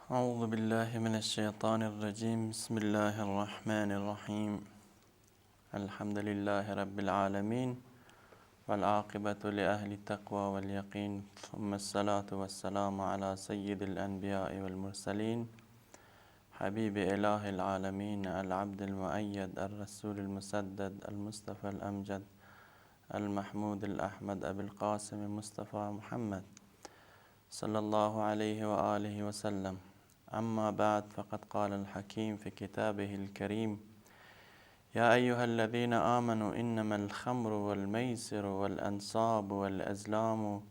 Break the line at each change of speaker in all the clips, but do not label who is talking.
أعوذ بالله من الشيطان الرجيم بسم الله الرحمن الرحيم الحمد لله رب العالمين والعاقبة لأهل التقوى واليقين ثم الصلاة والسلام على سيد الأنبياء والمرسلين حبيب إله العالمين العبد المؤيد الرسول المسدد المصطفى الأمجد المحمود الأحمد أبي القاسم مصطفى محمد صلى الله عليه وآله وسلم. أما بعد، فقد قال الحكيم في كتابه الكريم: يا أيها الذين آمنوا إنما الخمر والميسر والأنصاب والأزلام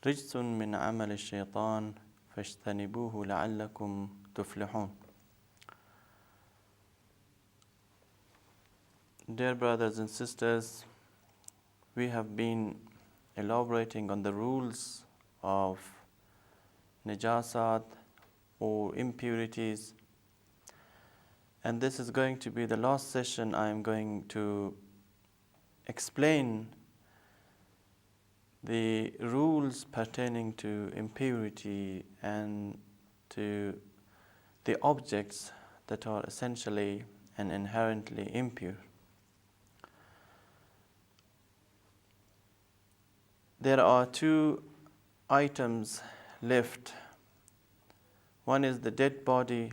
رجس من عمل الشيطان فاجتنبوه لعلكم تفلحون. Dear brothers and sisters, we have been elaborating on the rules of najasat or impurities, and this is going to be the last session. I am going to explain the rules pertaining to impurity and to the objects that are essentially and inherently impure. There are two items left. One is the dead body,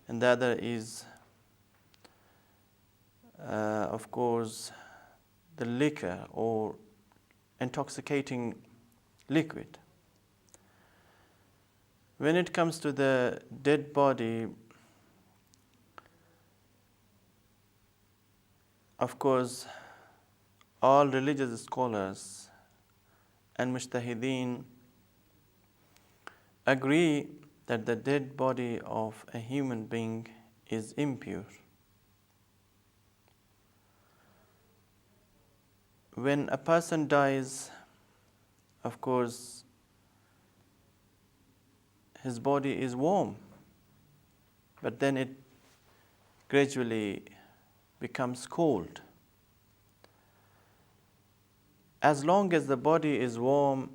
and the other is, of course, the liquor or intoxicating liquid. When it comes to the dead body, of course, all religious scholars and mujtahideen agree that the dead body of a human being is impure. When a person dies, of course, his body is warm, but then it gradually becomes cold. As long as the body is warm,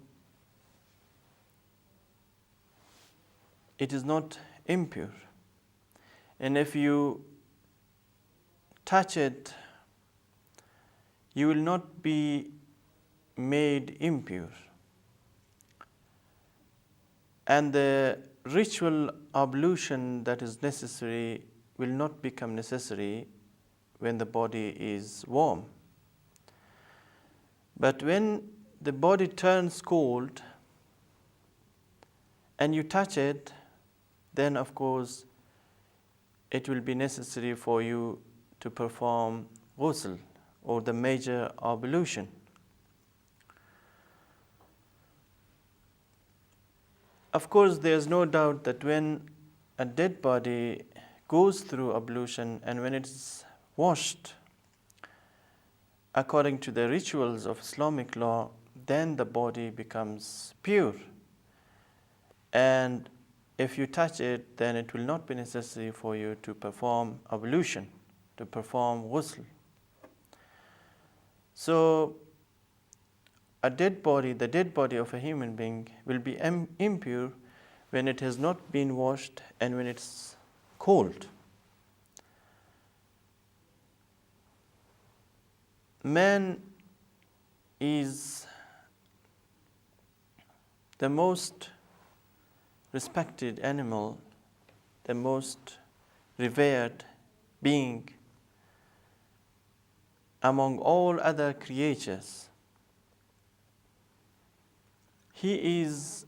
it is not impure. And if you touch it, you will not be made impure. And the ritual ablution that is necessary will not become necessary when the body is warm. But when the body turns cold and you touch it, then of course it will be necessary for you to perform ghusl or the major ablution. Of course, there is no doubt that when a dead body goes through ablution and when it's washed according to the rituals of Islamic law, then the body becomes pure. And if you touch it, then it will not be necessary for you to perform ablution, to perform ghusl. So, the dead body of a human being will be impure when it has not been washed and when it's cold. Man is the most respected animal, the most revered being among all other creatures. He is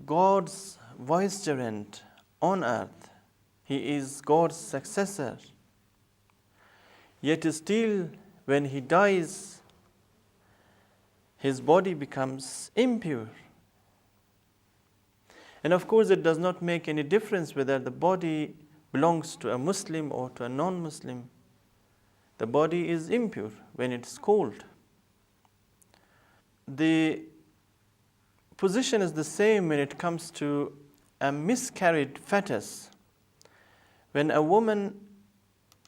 God's vicegerent on earth. He is God's successor. Yet still, when he dies, his body becomes impure. And of course, it does not make any difference whether the body belongs to a Muslim or to a non-Muslim. The body is impure when it's cold. The position is the same when it comes to a miscarried fetus. When a woman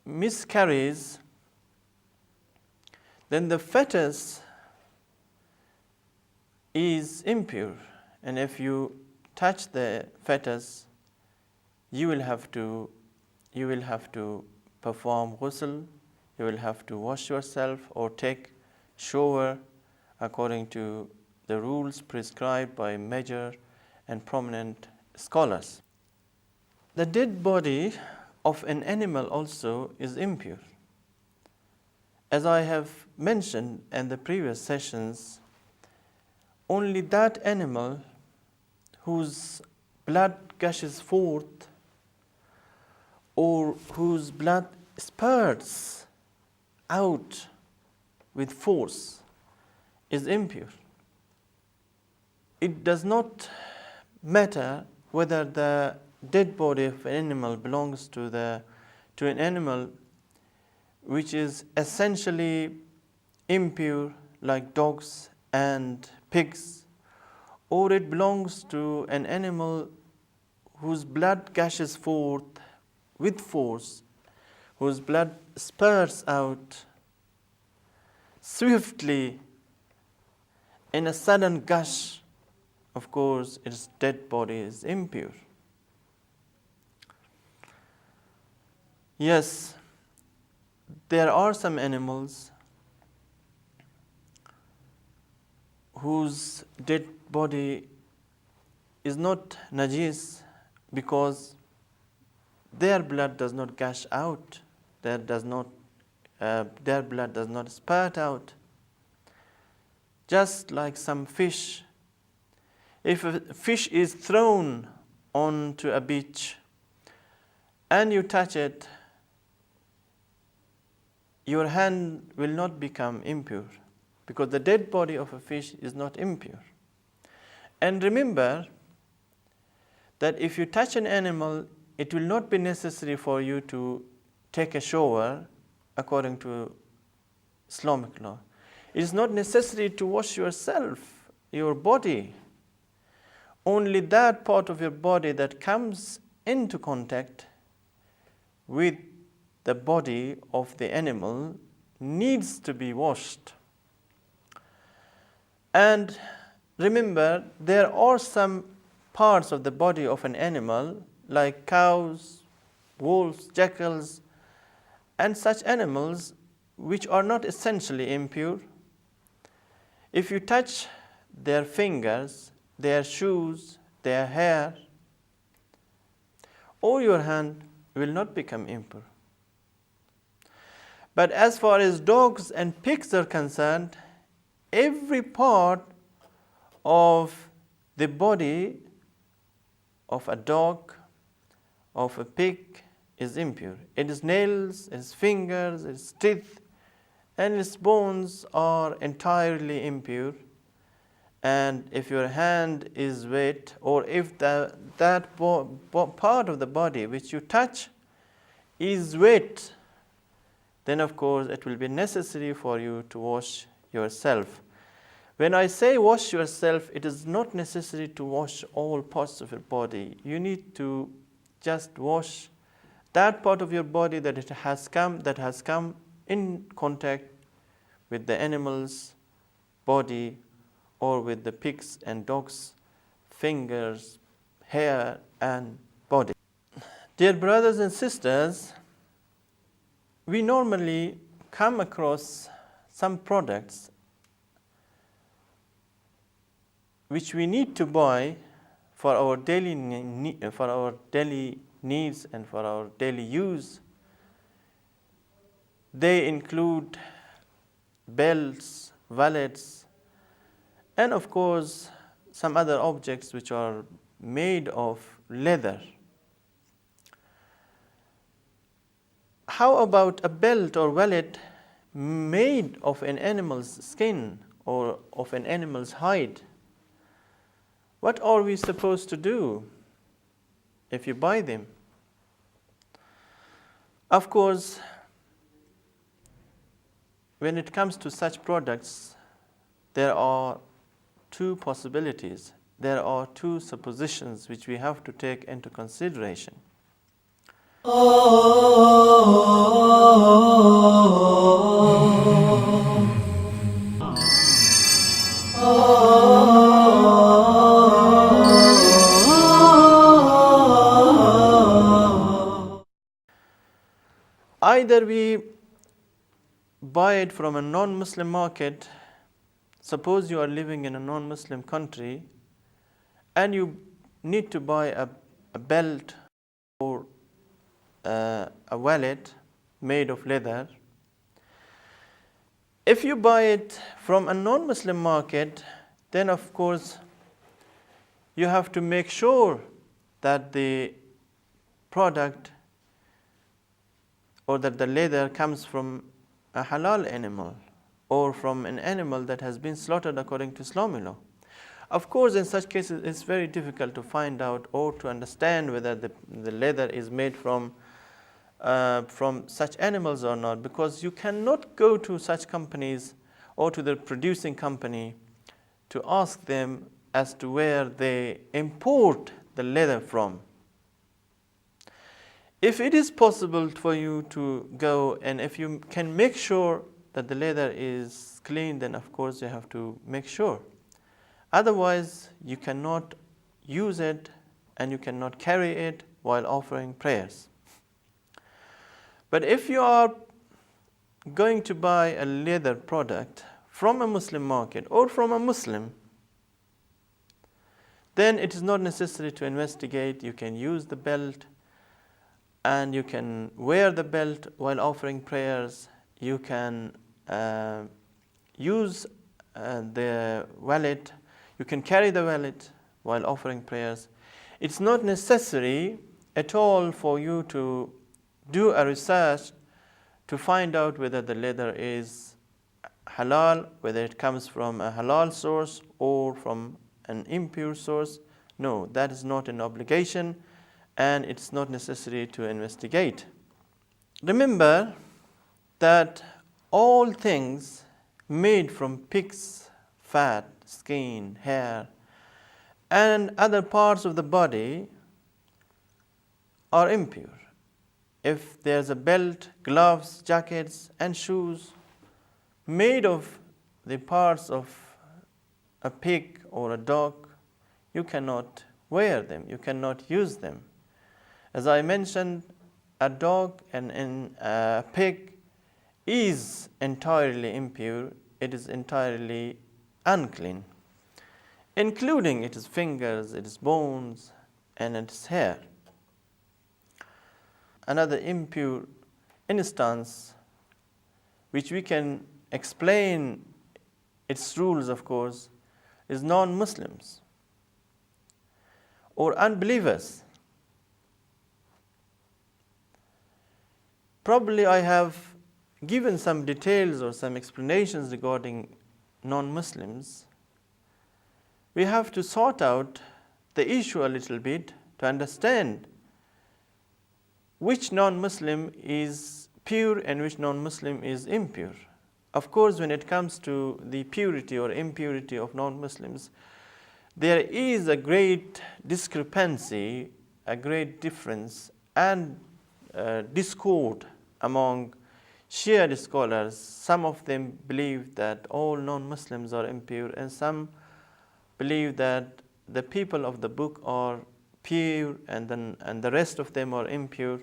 miscarries, then the fetus is impure. And if you touch the fetus, you will have to perform ghusl, you will have to wash yourself or take shower according to the rules prescribed by major and prominent scholars. The dead body of an animal also is impure. As I have mentioned in the previous sessions, only that animal whose blood gushes forth or whose blood spurts out with force is impure. It does not matter whether the dead body of an animal belongs to an animal which is essentially impure, like dogs and pigs, or it belongs to an animal whose blood gushes forth with force, whose blood spurts out swiftly in a sudden gush. Of course, its dead body is impure. Yes, there are some animals whose dead body is not najis because their blood does not gush out, their blood does not spurt out. Just like some fish, if a fish is thrown onto a beach and you touch it, your hand will not become impure because the dead body of a fish is not impure. And remember that if you touch an animal, it will not be necessary for you to take a shower according to Islamic law. It is not necessary to wash yourself, your body. Only that part of your body that comes into contact with the body of the animal needs to be washed. And remember, there are some parts of the body of an animal like cows, wolves, jackals, and such animals which are not essentially impure. If you touch their fingers, their shoes, their hair, or your hand will not become impure. But as far as dogs and pigs are concerned, every part of the body of a dog, of a pig is impure. Its nails, its fingers, its teeth, and its bones are entirely impure. And if your hand is wet, or if that part of the body which you touch is wet, then of course it will be necessary for you to wash yourself. When I say wash yourself, it is not necessary to wash all parts of your body. You need to just wash that part of your body that has come in contact with the animal's body or with the pigs and dogs' fingers, hair, and body. Dear brothers and sisters, we normally come across some products which we need to buy for our daily needs and for our daily use. They include belts, wallets, and of course some other objects which are made of leather. How about a belt or wallet made of an animal's skin or of an animal's hide, what are we supposed to do if you buy them? Of course, when it comes to such products, there are two possibilities. There are two suppositions which we have to take into consideration. Either we buy it from a non-Muslim market. Suppose you are living in a non-Muslim country and you need to buy a belt or a wallet made of leather. If you buy it from a non-Muslim market, then of course you have to make sure that the product or that the leather comes from a halal animal or from an animal that has been slaughtered according to Islamic law. Of course, in such cases, it's very difficult to find out or to understand whether the leather is made from such animals or not, because you cannot go to such companies or to the producing company to ask them as to where they import the leather from. If it is possible for you to go and if you can make sure that the leather is clean, then of course you have to make sure. Otherwise, you cannot use it and you cannot carry it while offering prayers. But if you are going to buy a leather product from a Muslim market or from a Muslim, then it is not necessary to investigate. You can use the belt and you can wear the belt while offering prayers. You can use the wallet. You can carry the wallet while offering prayers. It's not necessary at all for you to do a research to find out whether the leather is halal, whether it comes from a halal source or from an impure source. No, that is not an obligation, and it's not necessary to investigate. Remember that all things made from pig's fat, skin, hair, and other parts of the body are impure. If there's a belt, gloves, jackets, and shoes made of the parts of a pig or a dog, you cannot wear them, you cannot use them. As I mentioned, a dog and a pig is entirely impure, it is entirely unclean, including its fingers, its bones, and its hair. Another impure instance, which we can explain its rules, of course, is non-Muslims or unbelievers. Probably I have given some details or some explanations regarding non-Muslims. We have to sort out the issue a little bit to understand which non-Muslim is pure and which non-Muslim is impure. Of course, when it comes to the purity or impurity of non-Muslims, there is a great discrepancy, a great difference, and discord among Shia scholars. Some of them believe that all non-Muslims are impure, and some believe that the people of the book are pure and the rest of them are impure.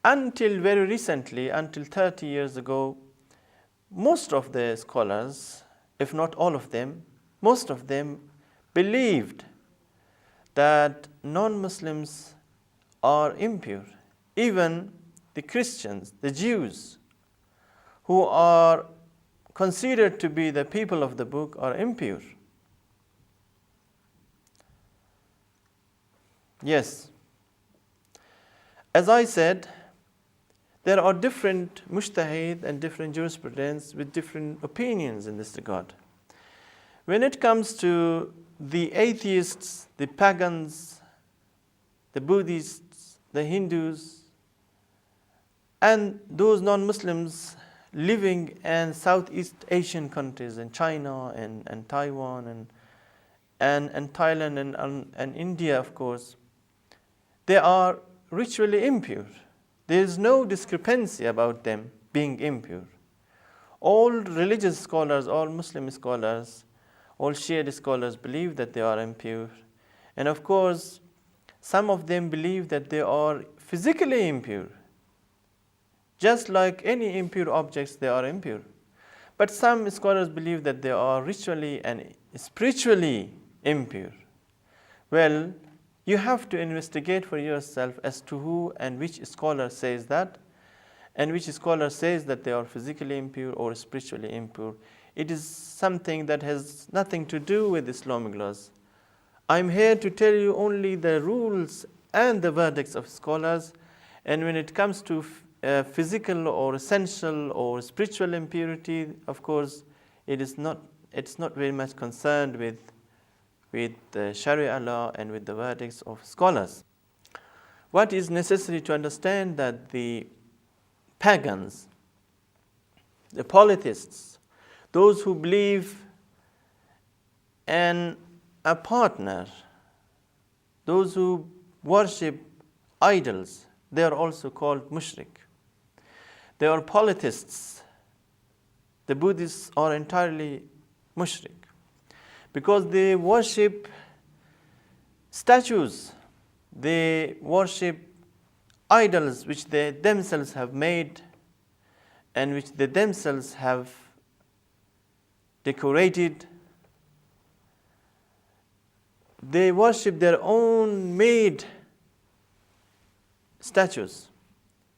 Until very recently, until 30 years ago, most of the scholars, if not all of them, most of them believed that non-Muslims are impure. Even the Christians, the Jews, who are considered to be the people of the book, are impure. Yes. As I said, there are different mujtahid and different jurisprudence with different opinions in this regard. When it comes to the atheists, the pagans, the Buddhists, the Hindus, and those non-Muslims living in Southeast Asian countries, in China and Taiwan and Thailand and India, of course, they are ritually impure. There is no discrepancy about them being impure. All religious scholars, all Muslim scholars, all Shia scholars believe that they are impure. And of course, some of them believe that they are physically impure. Just like any impure objects, they are impure. But some scholars believe that they are ritually and spiritually impure. Well, you have to investigate for yourself as to who and which scholar says that, and which scholar says that they are physically impure or spiritually impure. It is something that has nothing to do with Islamic laws. I'm here to tell you only the rules and the verdicts of scholars, and when it comes to physical or essential or spiritual impurity, of course, it's not very much concerned with the Sharia law and with the verdicts of scholars. What is necessary to understand that the pagans, the polytheists, those who believe in a partner, those who worship idols, they are also called mushrik. They are polytheists. The Buddhists are entirely mushrik because they worship statues. They worship idols which they themselves have made and which they themselves have decorated. They worship their own made statues.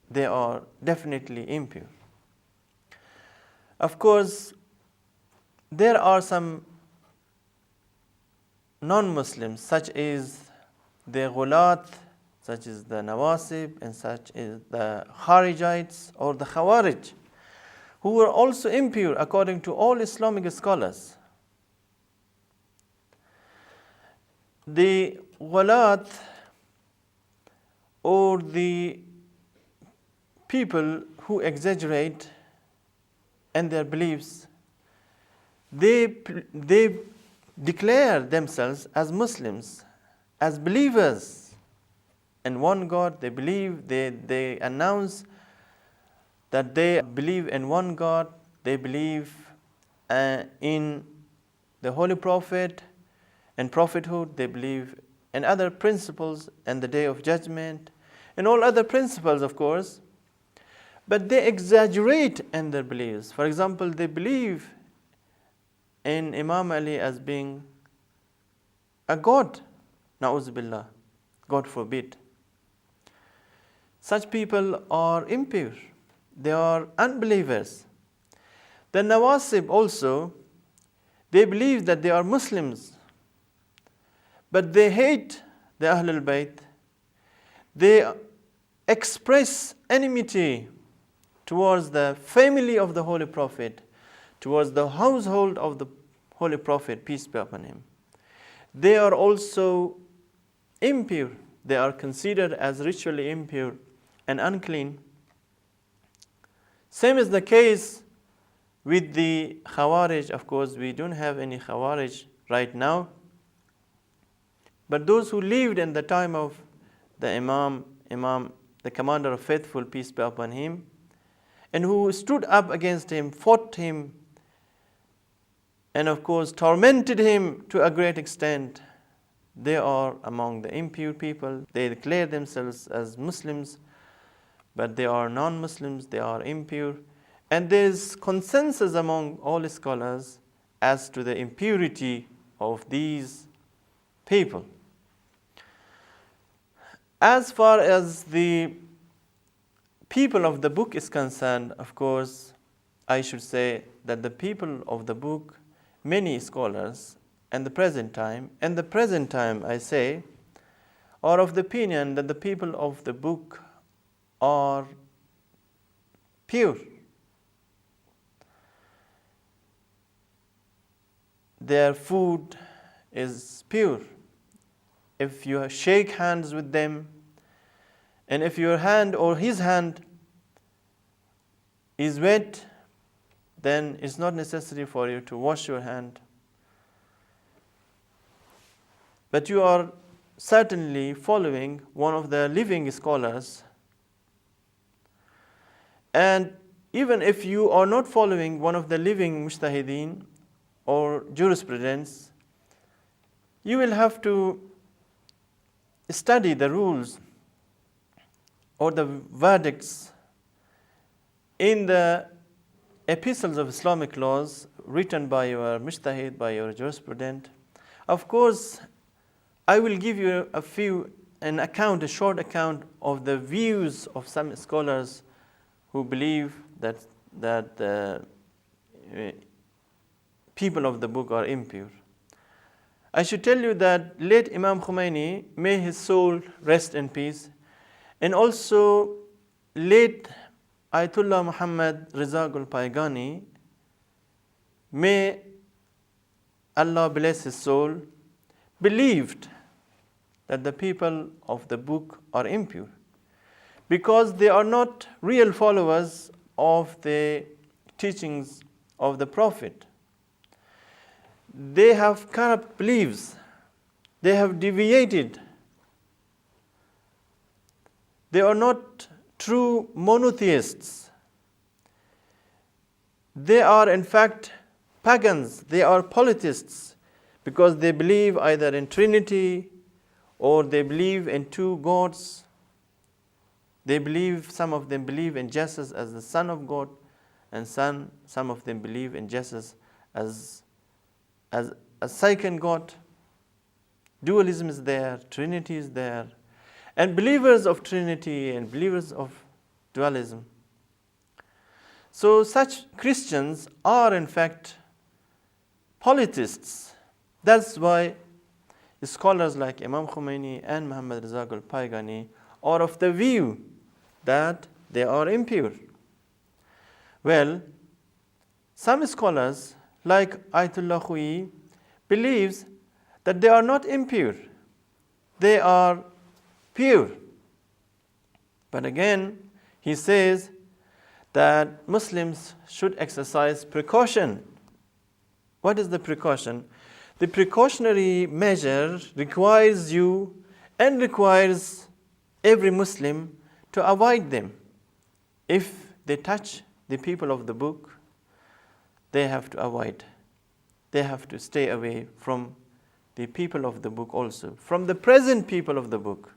They are definitely impure. Of course, there are some non-Muslims, such as the Ghulat, such as the Nawasib, and such as the Kharijites or the Khawarij, who were also impure according to all Islamic scholars. The Ghulat, or the people who exaggerate in their beliefs, they declare themselves as Muslims, as believers in one God. They believe, they announce that they believe in one God. They believe in the Holy Prophet and prophethood. They believe in other principles and the Day of Judgment and all other principles, of course. But they exaggerate in their beliefs. For example, they believe in Imam Ali as being a god. Na'uz billah. God forbid. Such people are impure. They are unbelievers. The Nawasib also, they believe that they are Muslims, but they hate the Ahlul Bayt. They express enmity towards the family of the Holy Prophet, towards the household of the Holy Prophet, peace be upon him. They are also impure. They are considered as ritually impure and unclean. Same is the case with the Khawarij. Of course, we don't have any Khawarij right now. But those who lived in the time of the Imam, the commander of faithful, peace be upon him, and who stood up against him, fought him, and of course tormented him to a great extent, they are among the impure people. They declare themselves as Muslims, but they are non-Muslims, they are impure. And there is consensus among all scholars as to the impurity of these people. As far as the people of the book is concerned, of course, I should say that the people of the book, many scholars in the present time, I say, are of the opinion that the people of the book are pure. their food is pure. If you shake hands with them, and if your hand or his hand is wet, then it's not necessary for you to wash your hand. But you are certainly following one of the living scholars. And even if you are not following one of the living mujtahideen or jurisprudence, you will have to study the rules or the verdicts in the epistles of Islamic laws written by your mujtahid, by your jurisprudent. Of course, I will give you a short account of the views of some scholars who believe that the people of the book are impure. I should tell you that late Imam Khomeini, may his soul rest in peace, and also late Ayatollah Muhammad Reza Gulpaigani, may Allah bless his soul, believed that the people of the book are impure because they are not real followers of the teachings of the Prophet. They have corrupt beliefs. They have deviated. They are not true monotheists. They are in fact pagans. They are polytheists because they believe either in Trinity or they believe in two gods. Some of them believe in Jesus as the Son of God, and some of them believe in Jesus as a second God. Dualism is there, Trinity is there, and believers of Trinity and believers of dualism. So such Christians are in fact polytheists. That's why scholars like Imam Khomeini and Muhammad Reza Gulpaigani are of the view that they are impure. Well, some scholars like Ayatollah Khouei believes that they are not impure. They are pure. But again, he says that Muslims should exercise precaution. What is the precaution? The precautionary measure requires you and requires every Muslim to avoid them. If they touch the people of the book, they have to avoid. They have to stay away from the people of the book also, from the present people of the book.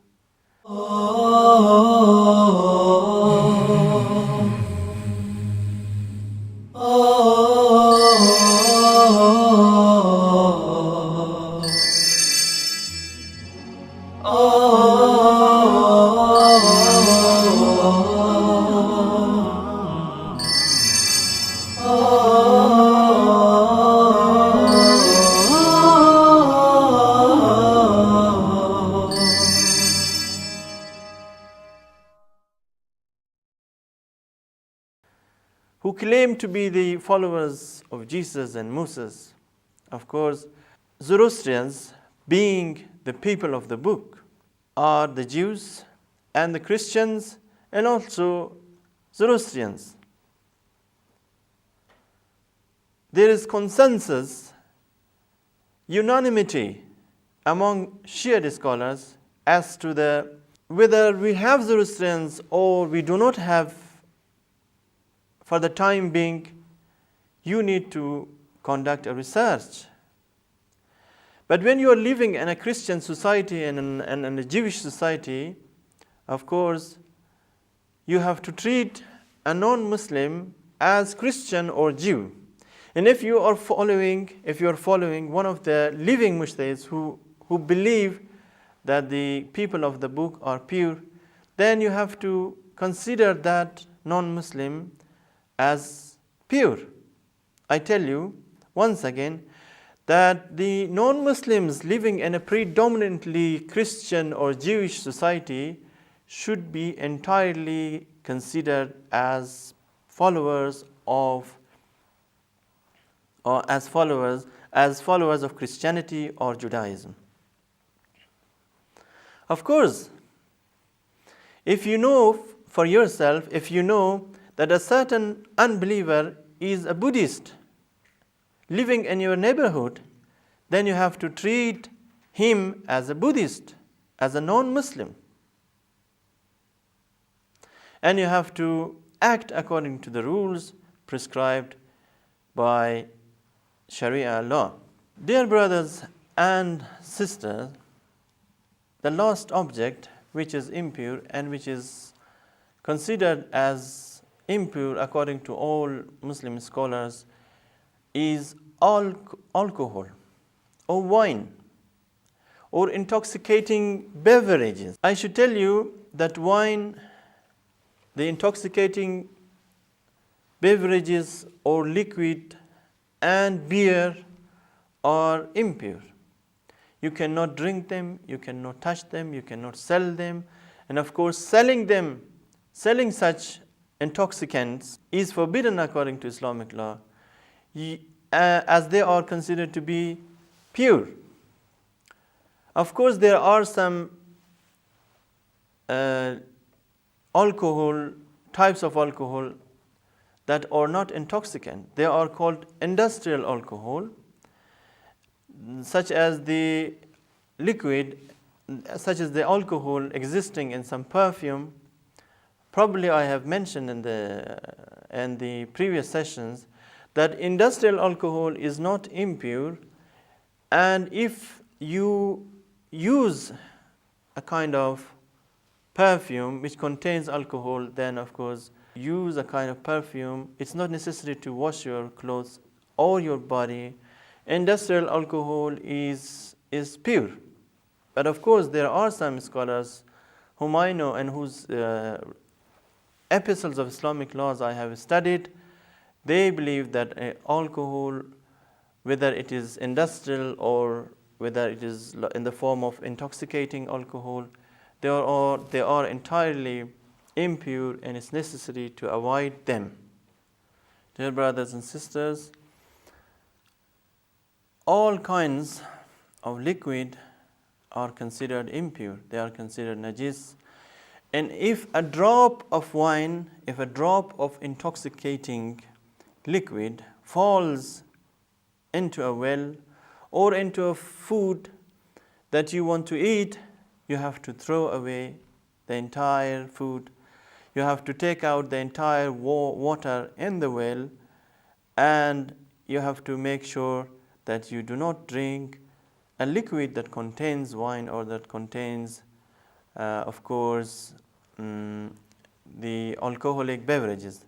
Who claim to be the followers of Jesus and Moses. Of course, Zoroastrians, being the people of the book, are the Jews and the Christians and also Zoroastrians. There is consensus, unanimity among Shia scholars as to whether we have Zoroastrians or we do not have. For the time being, you need to conduct a research. But when you are living in a Christian society and in a Jewish society, of course, you have to treat a non-Muslim as Christian or Jew. And if you are following one of the living mujtahids who believe that the people of the book are pure, then you have to consider that non-Muslim as pure. I tell you once again that the non-Muslims living in a predominantly Christian or Jewish society should be entirely considered as followers as followers of Christianity or Judaism. Of course, if you know for yourself, if you know that a certain unbeliever is a Buddhist living in your neighborhood, then you have to treat him as a Buddhist, as a non-Muslim. And you have to act according to the rules prescribed by Sharia law. Dear brothers and sisters, the last object which is impure and which is considered as impure according to all Muslim scholars is alcohol or wine or intoxicating beverages. I should tell you that wine, the intoxicating beverages or liquid and beer are impure. You cannot drink them, you cannot touch them, you cannot sell them. And of course, selling such intoxicants is forbidden according to Islamic law, as they are considered to be pure. Of course, there are some types of alcohol that are not intoxicant. They are called industrial alcohol, such as the alcohol existing in some perfume. Probably I have mentioned in the previous sessions that industrial alcohol is not impure, and if you use a kind of perfume which contains alcohol, then of course use a kind of perfume. It's not necessary to wash your clothes or your body. Industrial alcohol is pure. But of course there are some scholars whom I know and whose epistles of Islamic laws I have studied. They believe that alcohol, whether it is industrial or whether it is in the form of intoxicating alcohol, they are entirely impure, and it's necessary to avoid them. Dear brothers and sisters, all kinds of liquid are considered impure. They are considered najis. And if a drop of wine, if a drop of intoxicating liquid falls into a well or into a food that you want to eat, you have to throw away the entire food. You have to take out the entire water in the well, and you have to make sure that you do not drink a liquid that contains wine or that contains, of course, the alcoholic beverages.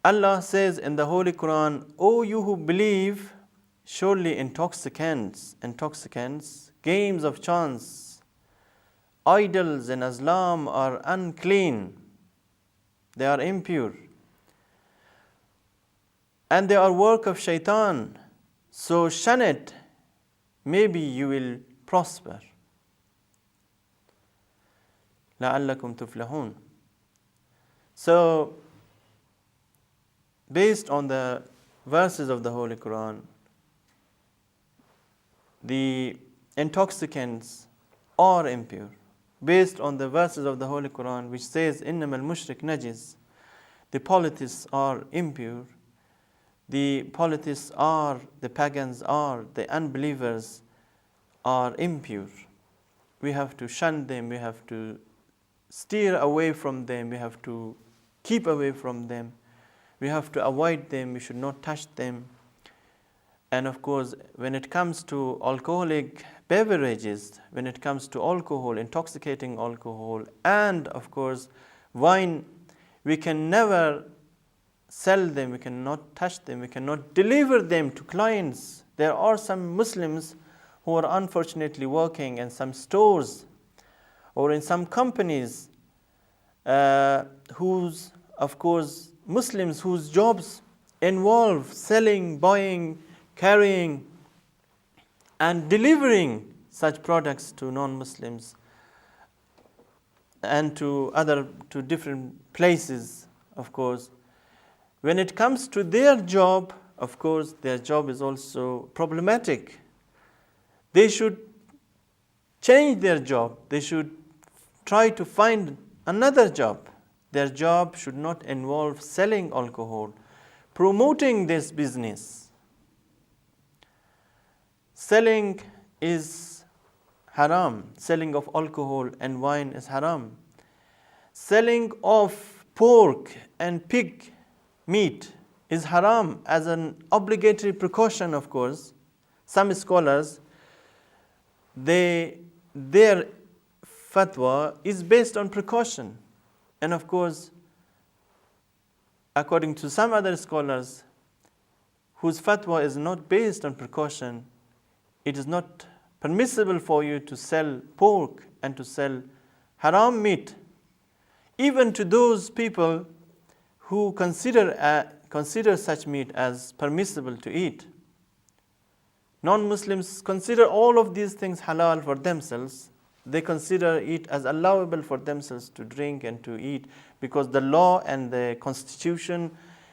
Allah says in the Holy Quran, "O you who believe, surely intoxicants, games of chance, idols and Islam are unclean. They are impure. And they are work of shaitan. So shun it. Maybe you will prosper. لَعَلَّكُمْ تُفْلِحُونَ." So, based on the verses of the Holy Quran, the intoxicants are impure. Based on the verses of the Holy Quran which says, إِنَّمَا الْمُشْرِكْ نَجِسٌ, the polytheists are impure. The polytheists are, the pagans are, the unbelievers are impure. We have to shun them, we have to steer away from them, we have to keep away from them, we have to avoid them, we should not touch them. And of course, when it comes to alcoholic beverages, when it comes to alcohol, intoxicating alcohol, and of course wine, we can never sell them, we cannot touch them, we cannot deliver them to clients. There are some Muslims who are unfortunately working in some stores or in some companies whose, of course, Muslims whose jobs involve selling, buying, carrying, and delivering such products to non-Muslims and to different places, of course. When it comes to their job, of course, their job is also problematic. They should change their job. They should try to find another job. Their job should not involve selling alcohol, promoting this business. Selling is haram. Selling of alcohol and wine is haram. Selling of pork and pig meat is haram as an obligatory precaution, of course. Some scholars, their fatwa is based on precaution. And of course, according to some other scholars, whose fatwa is not based on precaution, it is not permissible for you to sell pork and to sell haram meat. Even to those people who consider such meat as permissible to eat. Non-Muslims consider all of these things halal for themselves. They consider it as allowable for themselves to drink and to eat because the law and the constitution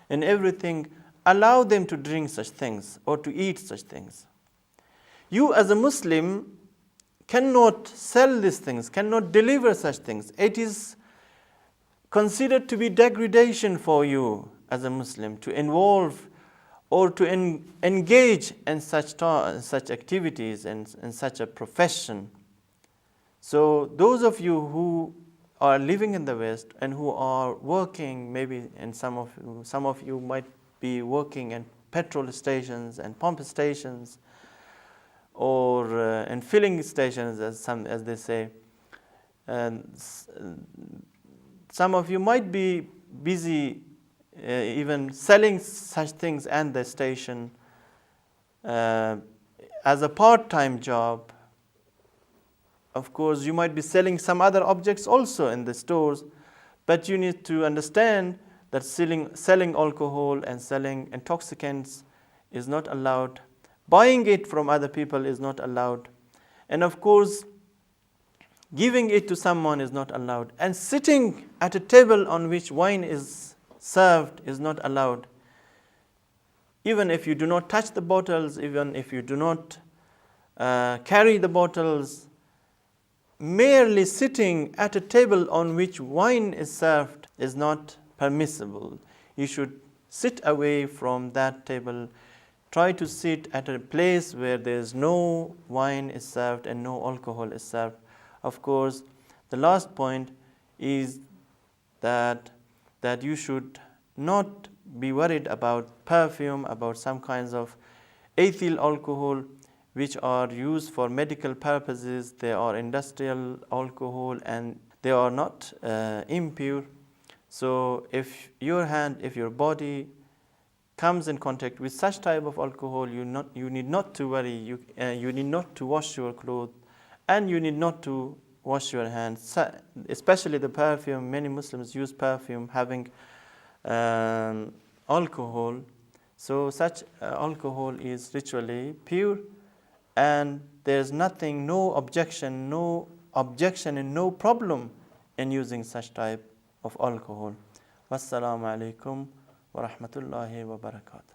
and everything allow them to drink such things or to eat such things. You as a Muslim cannot sell these things, cannot deliver such things. It is considered to be degradation for you as a Muslim to involve or to engage in such activities and in such a profession. So those of you who are living in the West and who are working, maybe and some of you might be working in petrol stations and pump stations or in filling stations, as they say, and some of you might be busy even selling such things at the station as a part-time job. Of course, you might be selling some other objects also in the stores, but you need to understand that selling alcohol and selling intoxicants is not allowed. Buying it from other people is not allowed. And of course, giving it to someone is not allowed. And sitting at a table on which wine is served is not allowed. Even if you do not touch the bottles, even if you do not carry the bottles, merely sitting at a table on which wine is served is not permissible. You should sit away from that table. Try to sit at a place where there is no wine is served and no alcohol is served. Of course, the last point is that you should not be worried about perfume, about some kinds of ethyl alcohol which are used for medical purposes. They are industrial alcohol and they are not impure. So if your body comes in contact with such type of alcohol, you need not to worry. You need not to wash your clothes and you need not to wash your hands. Especially the perfume. Many Muslims use perfume having alcohol. So such alcohol is ritually pure, and there's no objection and no problem in using such type of alcohol. Wassalamu alaikum wa rahmatullahi wa barakatuh.